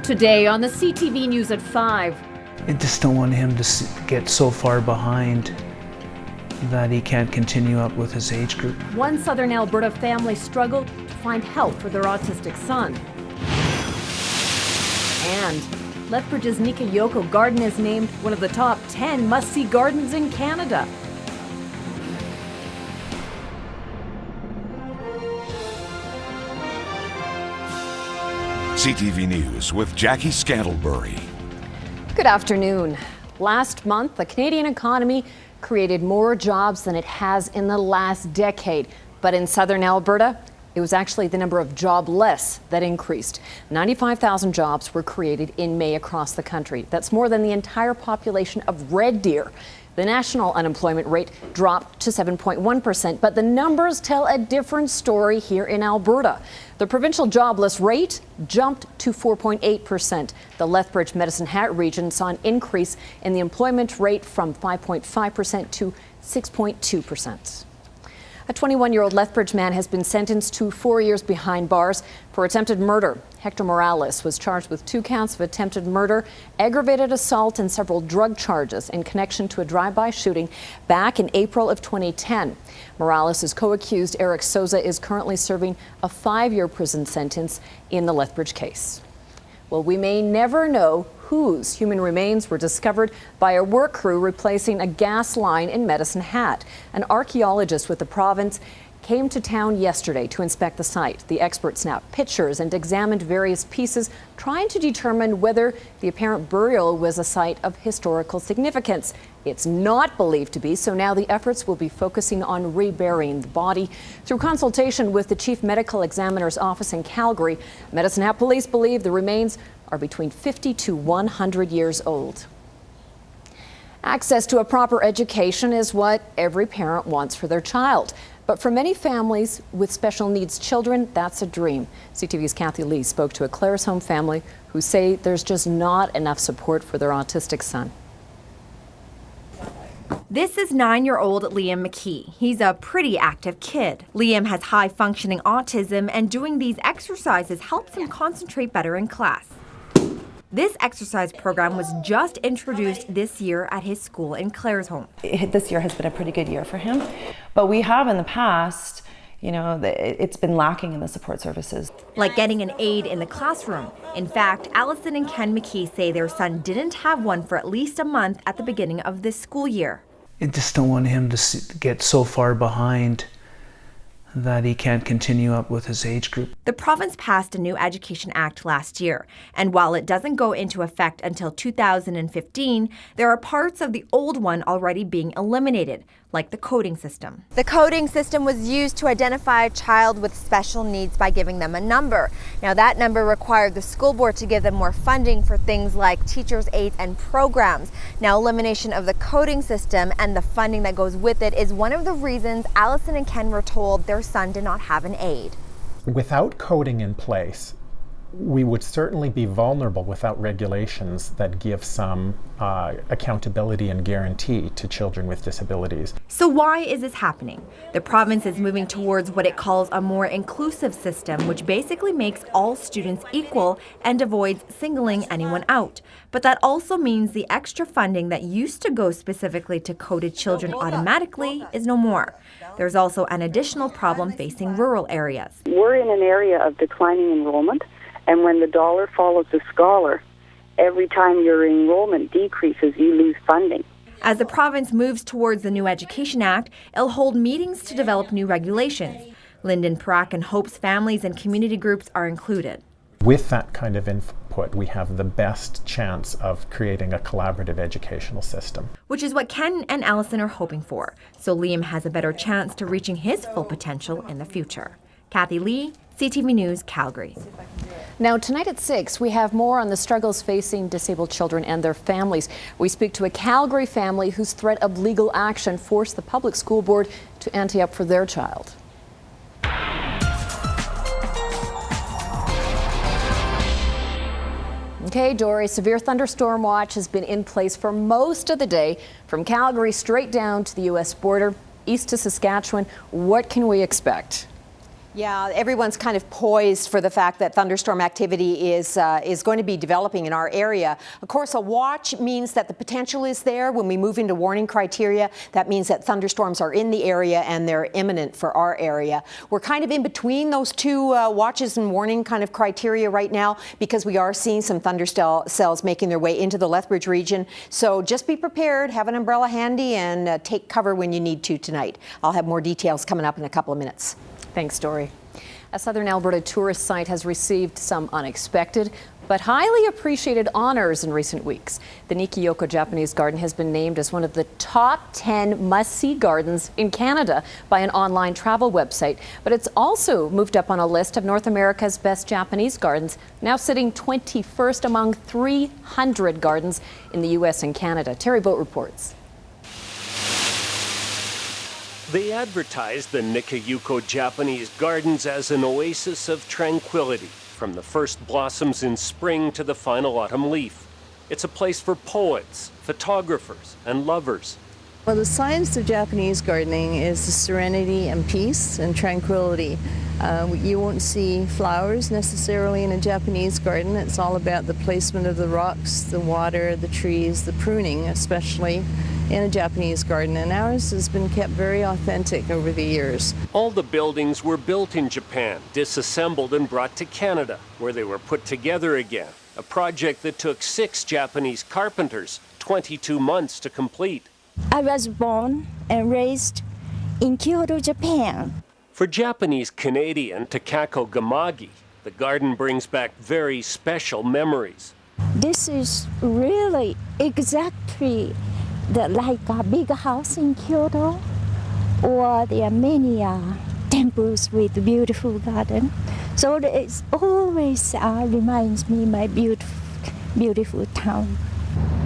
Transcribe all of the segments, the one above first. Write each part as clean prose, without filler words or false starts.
Today on the CTV News at 5. I just don't want him to get so far behind that he can't continue up with his age group. One southern Alberta family struggled to find help for their autistic son. And Lethbridge's Nika Yoko Garden is named one of the top 10 must-see gardens in Canada. CTV News with Jackie Scantlebury. Good afternoon. Last month, the Canadian economy created more jobs than it has in the last decade. But in southern Alberta, it was actually the number of jobless that increased. 95,000 jobs were created in May across the country. That's more than the entire population of Red Deer. The national unemployment rate dropped to 7.1%, but the numbers tell a different story here in Alberta. The provincial jobless rate jumped to 4.8%. The Lethbridge Medicine Hat region saw an increase in the employment rate from 5.5% to 6.2%. A 21-year-old Lethbridge man has been sentenced to 4 years behind bars for attempted murder. Hector Morales was charged with 2 counts of attempted murder, aggravated assault, and several drug charges in connection to a drive-by shooting back in April of 2010. Morales' co-accused Eric Souza is currently serving a 5-year prison sentence in the Lethbridge case. Well, we may never know whose human remains were discovered by a work crew replacing a gas line in Medicine Hat. An archaeologist with the province came to town yesterday to inspect the site. The expert snapped pictures and examined various pieces, trying to determine whether the apparent burial was a site of historical significance. It's not believed to be, so now the efforts will be focusing on reburying the body. Through consultation with the Chief Medical Examiner's office in Calgary, Medicine Hat police believe the remains are between 50 to 100 years old. Access to a proper education is what every parent wants for their child. But for many families with special needs children, that's a dream. CTV's Kathy Lee spoke to a Claresholm family who say there's just not enough support for their autistic son. This is 9-year-old Liam McKee. He's a pretty active kid. Liam has high-functioning autism, and doing these exercises helps him concentrate better in class. This exercise program was just introduced this year at his school in Claresholm. This year has been a pretty good year for him, but we have in the past, it's been lacking in the support services. Like getting an aide in the classroom. In fact, Allison and Ken McKee say their son didn't have one for at least a month at the beginning of this school year. I just don't want him to get so far behind that he can't continue up with his age group. The province passed a new Education Act last year, and while it doesn't go into effect until 2015, there are parts of the old one already being eliminated, like the coding system. The coding system was used to identify a child with special needs by giving them a number. Now that number required the school board to give them more funding for things like teachers' aides and programs. Now elimination of the coding system and the funding that goes with it is one of the reasons Allison and Ken were told their son did not have an aide. Without coding in place, we would certainly be vulnerable without regulations that give some accountability and guarantee to children with disabilities. So why is this happening? The province is moving towards what it calls a more inclusive system, which basically makes all students equal and avoids singling anyone out. But that also means the extra funding that used to go specifically to coded children automatically is no more. There's also an additional problem facing rural areas. We're in an area of declining enrollment. And when the dollar follows the scholar, every time your enrollment decreases, you lose funding. As the province moves towards the new Education Act, it'll hold meetings to develop new regulations. Lyndon Parakin hopes families and community groups are included. With that kind of input, we have the best chance of creating a collaborative educational system. Which is what Ken and Allison are hoping for, so Liam has a better chance to reaching his full potential in the future. Kathy Lee, CTV News, Calgary. Now, tonight at 6, we have more on the struggles facing disabled children and their families. We speak to a Calgary family whose threat of legal action forced the public school board to ante up for their child. Okay, Dory, severe thunderstorm watch has been in place for most of the day, from Calgary straight down to the U.S. border, east to Saskatchewan. What can we expect? Yeah, everyone's kind of poised for the fact that thunderstorm activity is going to be developing in our area. Of course, a watch means that the potential is there. When we move into warning criteria, that means that thunderstorms are in the area and they're imminent for our area. We're kind of in between those two watches and warning kind of criteria right now because we are seeing some thunder cells making their way into the Lethbridge region. So just be prepared, have an umbrella handy, and take cover when you need to tonight. I'll have more details coming up in a couple of minutes. Thanks, Dory. A southern Alberta tourist site has received some unexpected but highly appreciated honors in recent weeks. The Nikiyoko Japanese Garden has been named as one of the top 10 must-see gardens in Canada by an online travel website. But it's also moved up on a list of North America's best Japanese gardens, now sitting 21st among 300 gardens in the U.S. and Canada. Terry Boat reports. They advertised the Nikiyoko Japanese Gardens as an oasis of tranquility, from the first blossoms in spring to the final autumn leaf. It's a place for poets, photographers, and lovers. Well, the science of Japanese gardening is the serenity and peace and tranquility. You won't see flowers necessarily in a Japanese garden. It's all about the placement of the rocks, the water, the trees, the pruning, especially in a Japanese garden, and ours has been kept very authentic over the years. All the buildings were built in Japan, disassembled and brought to Canada, where they were put together again, a project that took 6 Japanese carpenters 22 months to complete. I was born and raised in Kyoto, Japan. For Japanese Canadian Takako Gamagi, the garden brings back very special memories. This is really exactly like a big house in Kyoto, or there are many temples with beautiful garden. So it always reminds me my beautiful town.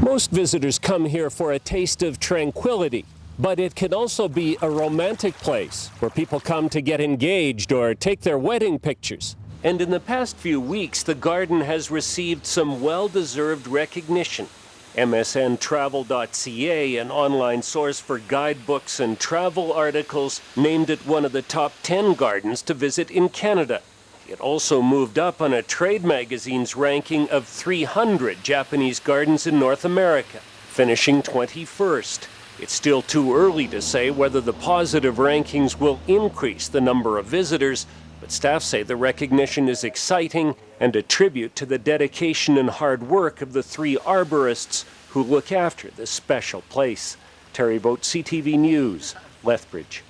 Most visitors come here for a taste of tranquility, but it can also be a romantic place where people come to get engaged or take their wedding pictures. And in the past few weeks, the garden has received some well-deserved recognition. MSNtravel.ca, an online source for guidebooks and travel articles, named it one of the top 10 gardens to visit in Canada. It also moved up on a trade magazine's ranking of 300 Japanese gardens in North America, finishing 21st. It's still too early to say whether the positive rankings will increase the number of visitors, but staff say the recognition is exciting and a tribute to the dedication and hard work of the 3 arborists who look after this special place. Terry Boat, CTV News, Lethbridge.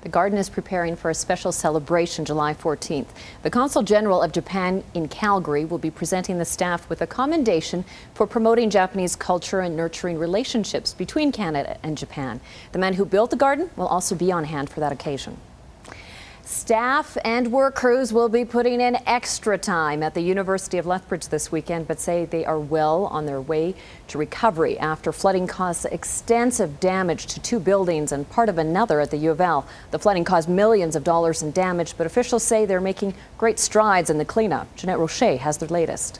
The garden is preparing for a special celebration July 14th. The Consul General of Japan in Calgary will be presenting the staff with a commendation for promoting Japanese culture and nurturing relationships between Canada and Japan. The man who built the garden will also be on hand for that occasion. Staff and work crews will be putting in extra time at the University of Lethbridge this weekend, but say they are well on their way to recovery after flooding caused extensive damage to 2 buildings and part of another at the U of L. The flooding caused millions of dollars in damage, but officials say they're making great strides in the cleanup. Jeanette Roche has the latest.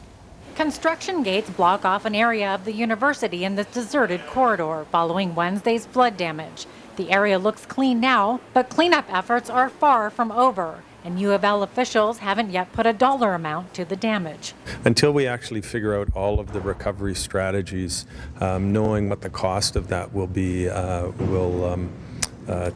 Construction gates block off an area of the university in this deserted corridor following Wednesday's flood damage. The area looks clean now, but cleanup efforts are far from over, and U of L officials haven't yet put a dollar amount to the damage. Until we actually figure out all of the recovery strategies, knowing what the cost of that will be will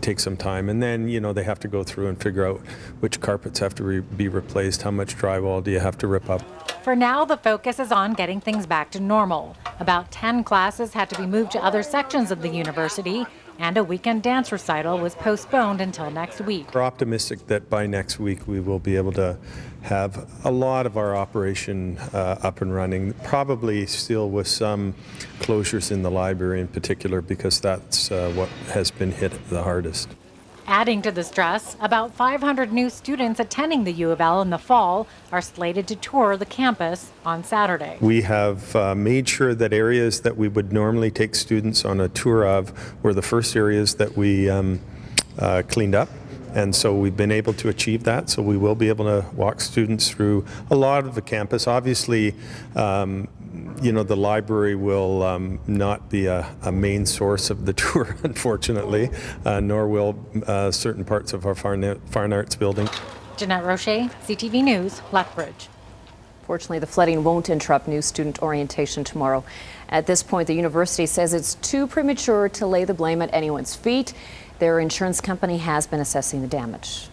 take some time. And then, they have to go through and figure out which carpets have to be replaced, how much drywall do you have to rip up. For now, the focus is on getting things back to normal. About 10 classes had to be moved to other sections of the university, and a weekend dance recital was postponed until next week. We're optimistic that by next week we will be able to have a lot of our operation up and running, probably still with some closures in the library in particular, because that's what has been hit the hardest. Adding to the stress, about 500 new students attending the U of L in the fall are slated to tour the campus on Saturday. We have made sure that areas that we would normally take students on a tour of were the first areas that we cleaned up. And so we've been able to achieve that. So we will be able to walk students through a lot of the campus. Obviously, the library will not be a main source of the tour, unfortunately, nor will certain parts of our fine arts building. Jeanette Rocher, CTV News, Lethbridge. Fortunately, the flooding won't interrupt new student orientation tomorrow. At this point, the university says it's too premature to lay the blame at anyone's feet. Their insurance company has been assessing the damage.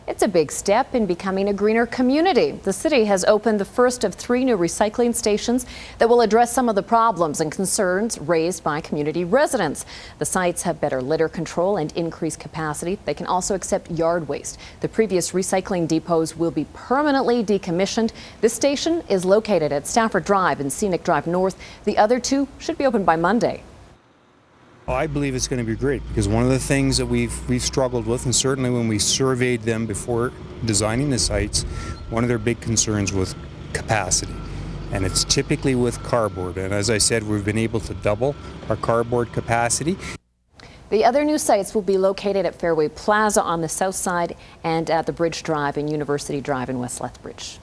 It's a big step in becoming a greener community. The city has opened the first of 3 new recycling stations that will address some of the problems and concerns raised by community residents. The sites have better litter control and increased capacity. They can also accept yard waste. The previous recycling depots will be permanently decommissioned. This station is located at Stafford Drive and Scenic Drive North. The other 2 should be open by Monday. I believe it's going to be great because one of the things that we've struggled with, and certainly when we surveyed them before designing the sites, one of their big concerns was capacity. And it's typically with cardboard. And as I said, we've been able to double our cardboard capacity. The other new sites will be located at Fairway Plaza on the south side and at the Bridge Drive and University Drive in West Lethbridge.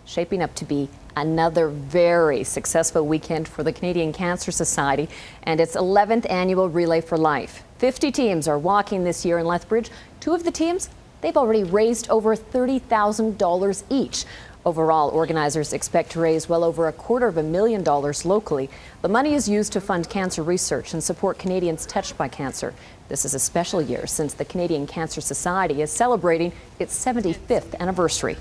Shaping up to be another very successful weekend for the Canadian Cancer Society and its 11th annual Relay for Life. 50 teams are walking this year in Lethbridge. 2 of the teams, they've already raised over $30,000 each. Overall, organizers expect to raise well over $250,000 locally. The money is used to fund cancer research and support Canadians touched by cancer. This is a special year since the Canadian Cancer Society is celebrating its 75th anniversary.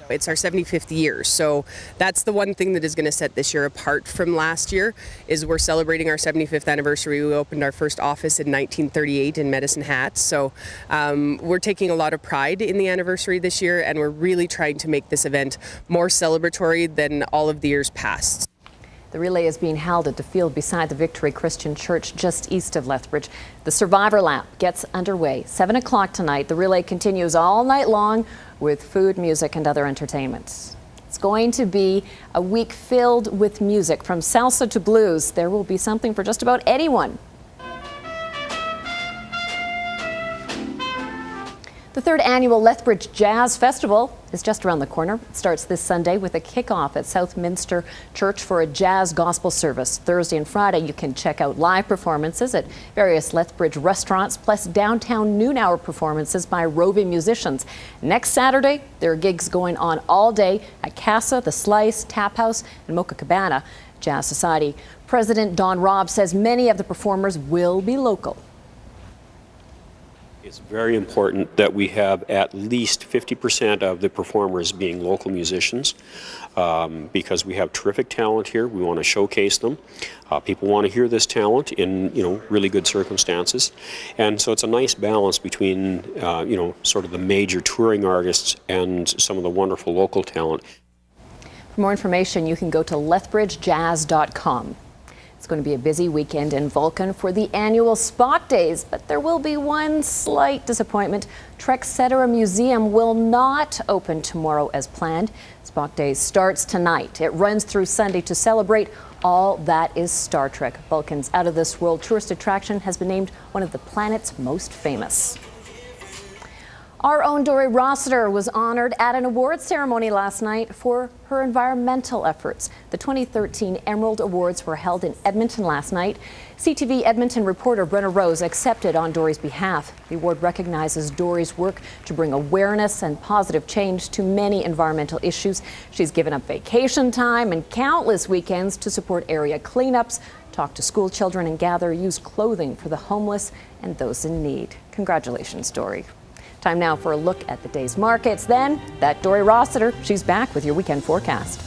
It's our 75th year, so that's the one thing that is going to set this year apart from last year is we're celebrating our 75th anniversary. We opened our first office in 1938 in Medicine Hat, so we're taking a lot of pride in the anniversary this year, and we're really trying to make this event more celebratory than all of the years past. The relay is being held at the field beside the Victory Christian Church just east of Lethbridge. The Survivor Lap gets underway 7 o'clock tonight. The relay continues all night long with food, music, and other entertainment. It's going to be a week filled with music from salsa to blues. There will be something for just about anyone. The 3rd annual Lethbridge Jazz Festival is just around the corner. It starts this Sunday with a kickoff at Southminster Church for a jazz gospel service. Thursday and Friday, you can check out live performances at various Lethbridge restaurants, plus downtown noon hour performances by roving musicians. Next Saturday, there are gigs going on all day at Casa, The Slice, Tap House, and Mocha Cabana. Jazz Society President Don Robb says many of the performers will be local. It's very important that we have at least 50% of the performers being local musicians because we have terrific talent here. We want to showcase them. People want to hear this talent in really good circumstances, and so it's a nice balance between sort of the major touring artists and some of the wonderful local talent. For more information, you can go to lethbridgejazz.com. It's going to be a busy weekend in Vulcan for the annual Spock Days, but there will be one slight disappointment. Trek-Cetera Museum will not open tomorrow as planned. Spock Days starts tonight. It runs through Sunday to celebrate all that is Star Trek. Vulcan's out-of-this-world tourist attraction has been named one of the planet's most famous. Our own Dory Rossiter was honored at an awards ceremony last night for her environmental efforts. The 2013 Emerald Awards were held in Edmonton last night. CTV Edmonton reporter Brenna Rose accepted on Dory's behalf. The award recognizes Dory's work to bring awareness and positive change to many environmental issues. She's given up vacation time and countless weekends to support area cleanups, talk to school children, and gather used clothing for the homeless and those in need. Congratulations, Dory. Time now for a look at the day's markets. Then, that Dory Rossiter, she's back with your weekend forecast.